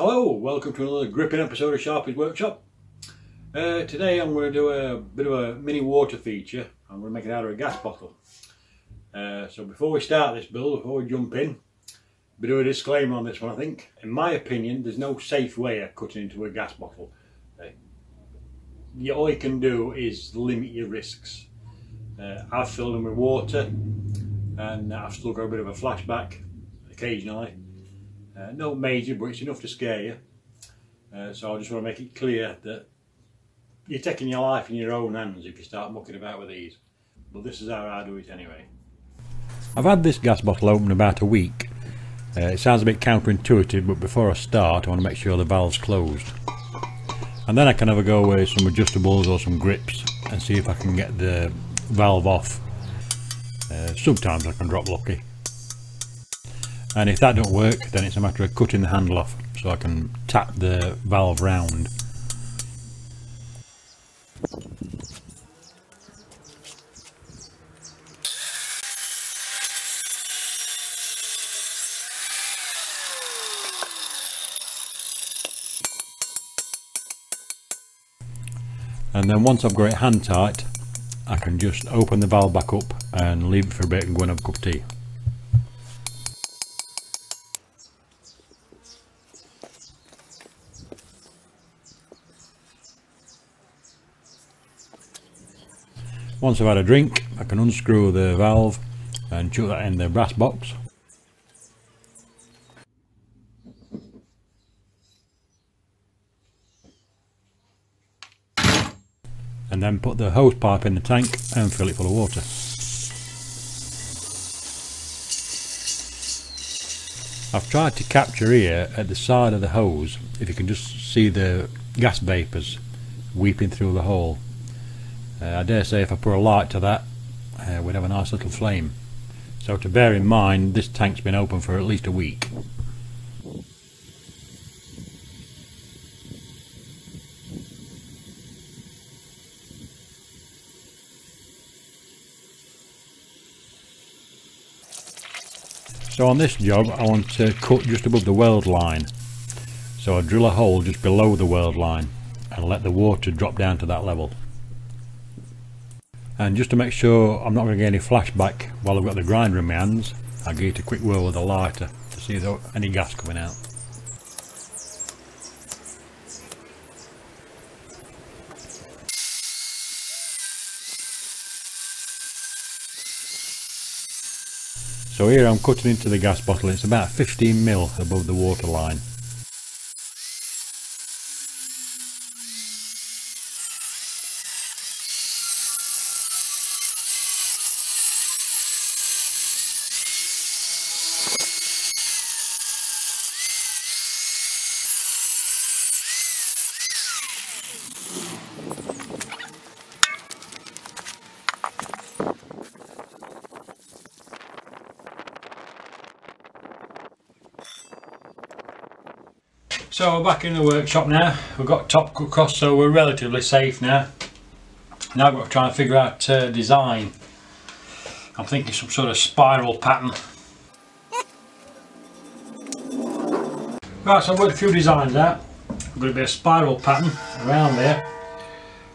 Hello, welcome to another gripping episode of Sharpey's Workshop. Today I'm going to do a bit of a mini water feature. I'm going to make it out of a gas bottle. So before we start this build, before we jump in, a bit of a disclaimer on this one I think. In my opinion, there's no safe way of cutting into a gas bottle. All you can do is limit your risks. I've filled them with water and I've still got a bit of a flashback occasionally. No major, but it's enough to scare you. So I just want to make it clear that you're taking your life in your own hands if you start mucking about with these. But this is how I do it anyway. I've had this gas bottle open about a week. It sounds a bit counterintuitive, but before I start I want to make sure the valve's closed. And then I can have a go with some adjustables or some grips and see if I can get the valve off. Sometimes I can drop lucky. And if that don't work, then it's a matter of cutting the handle off so I can tap the valve round. And then once I've got it hand tight, I can just open the valve back up and leave it for a bit and go and have a cup of tea. Once I've had a drink, I can unscrew the valve and chuck that in the brass box. And then put the hose pipe in the tank and fill it full of water. I've tried to capture here at the side of the hose, if you can just see the gas vapours weeping through the hole. I dare say if I put a light to that, we'd have a nice little flame. So to bear in mind, this tank's been open for at least a week. So on this job I want to cut just above the weld line. So I drill a hole just below the weld line and let the water drop down to that level. And just to make sure I'm not going to get any flashback while I've got the grinder in my hands, I'll give it a quick whirl with a lighter to see if there's any gas coming out. So here I'm cutting into the gas bottle. It's about 15mm above the water line. So we're back in the workshop now. We've got top cut across, so we're relatively safe now. Now I've got to try and figure out design. I'm thinking some sort of spiral pattern. Right, so I've worked a few designs out. I've got a bit of spiral pattern around there.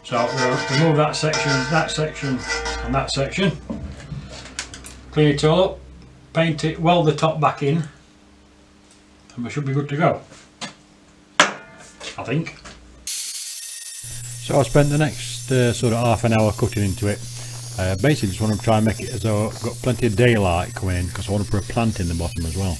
So we'll remove that section, and that section. Clean it all up, paint it, weld the top back in, and we should be good to go, I think. So I spent the next sort of half an hour cutting into it. Basically just want to try and make it as though I've got plenty of daylight coming in, because I want to put a plant in the bottom as well.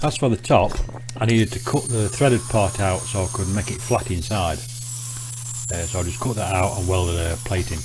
As for the top, I needed to cut the threaded part out so I could make it flat inside. So I just cut that out and welded a plate in.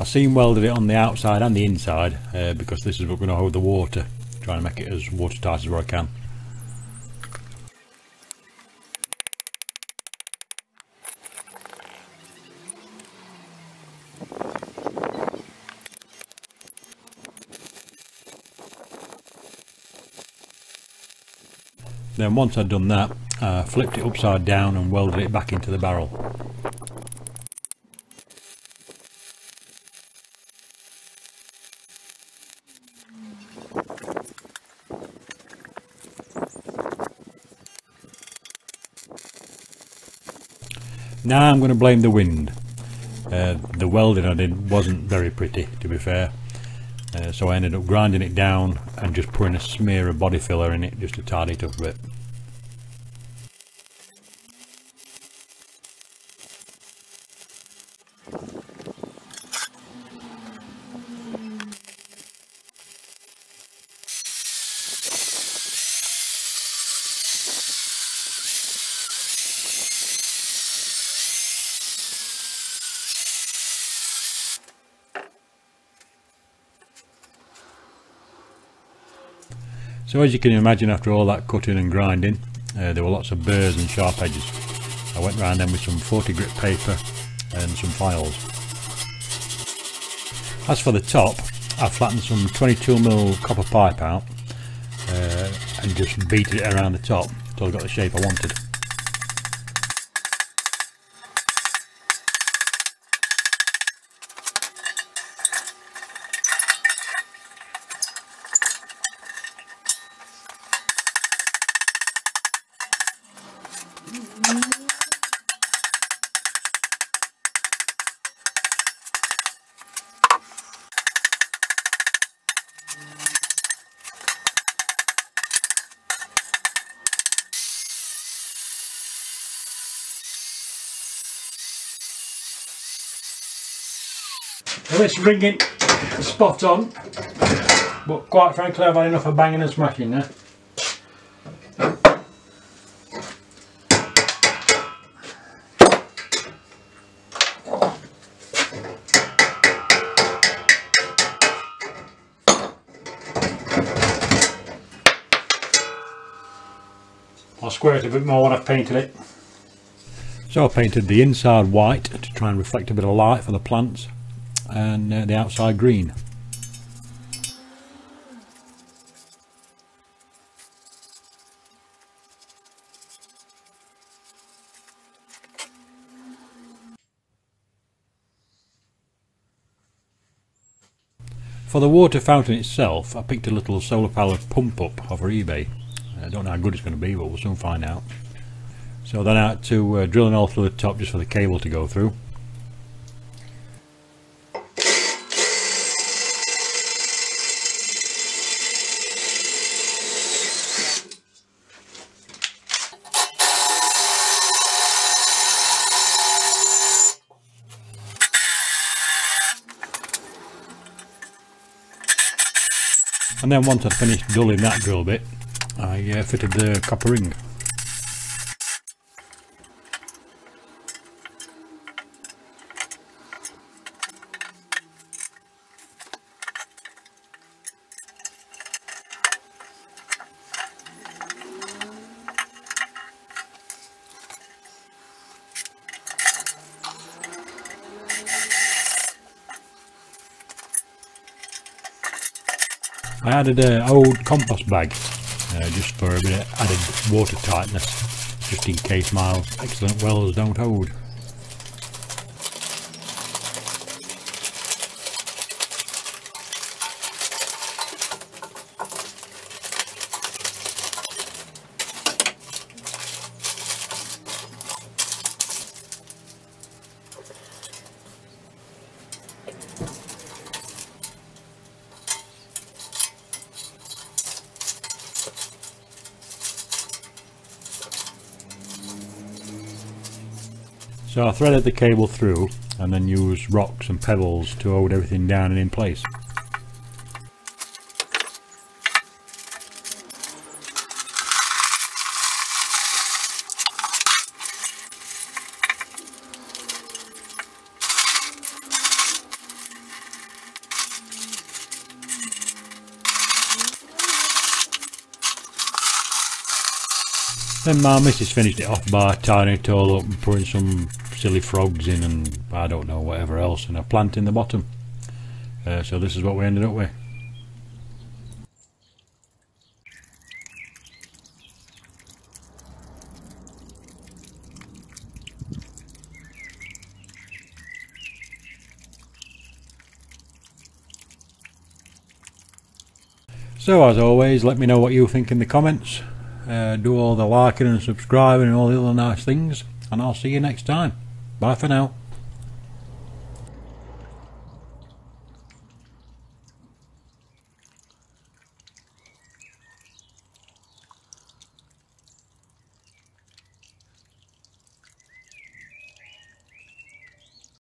seam welded it on the outside and the inside because this is what we're going to hold the water, trying to make it as watertight as I can. Then once I'd done that, I flipped it upside down and welded it back into the barrel. Now I'm going to blame the wind. The welding I did wasn't very pretty, to be fair, so I ended up grinding it down and just putting a smear of body filler in it just to tidy it up a bit. So as you can imagine, after all that cutting and grinding, there were lots of burrs and sharp edges. I went round them with some 40 grit paper and some files. As for the top, I flattened some 22mm copper pipe out and just beated it around the top until I got the shape I wanted. Well, it's ringing spot on, but quite frankly I've had enough of banging and smashing now. I'll square it a bit more when I've painted it. So I painted the inside white to try and reflect a bit of light for the plants, and the outside green. For the water fountain itself, I picked a little solar powered pump up off eBay. I don't know how good it's going to be, but we'll soon find out. So then I had to drill an hole through the top just for the cable to go through. And then once I'd finished dulling that drill bit, I fitted the copper ring. I added an old compost bag just for a bit of added water tightness, just in case my excellent wells don't hold. So I threaded the cable through and then used rocks and pebbles to hold everything down and in place. Then my missus finished it off by tying it all up and putting some silly frogs in and I don't know whatever else, and a plant in the bottom. So this is what we ended up with. So as always, let me know what you think in the comments. Do all the liking and subscribing and all the other nice things, and I'll see you next time. Bye for now.